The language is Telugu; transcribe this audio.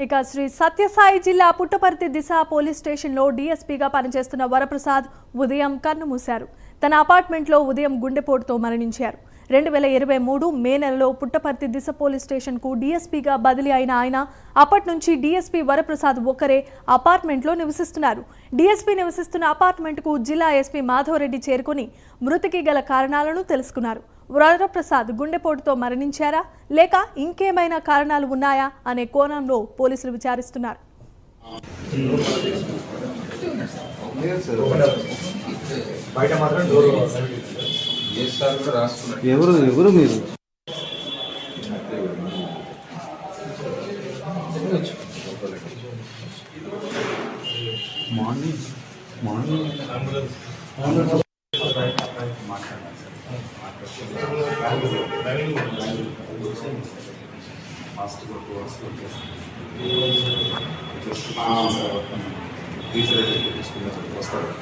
ఇక శ్రీ సత్యసాయి జిల్లా పుట్టపర్తి దిశ పోలీస్ స్టేషన్లో డీఎస్పీగా పనిచేస్తున్న వరప్రసాద్ ఉదయం కన్నుమూశారు. తన అపార్ట్మెంట్లో ఉదయం గుండెపోటుతో మరణించారు. 2023 మే నెలలో పుట్టపర్తి దిశ పోలీస్ స్టేషన్కు డీఎస్పీగా బదిలీ అయిన ఆయన అప్పటి నుంచి డీఎస్పీ వరప్రసాద్ ఒక్కరే అపార్ట్మెంట్లో నివసిస్తున్నారు. డీఎస్పీ నివసిస్తున్న అపార్ట్మెంట్కు జిల్లా ఎస్పీ మాధవరెడ్డి చేరుకుని మృతికి గల కారణాలను తెలుసుకున్నారు. వరప్రసాద్ గుండెపోటుతో మరణించారా లేక ఇంకేమైనా కారణాలు ఉన్నాయా అనే కోణంలో పోలీసులు విచారిస్తున్నారు. ఎవరు మీరు వస్తారు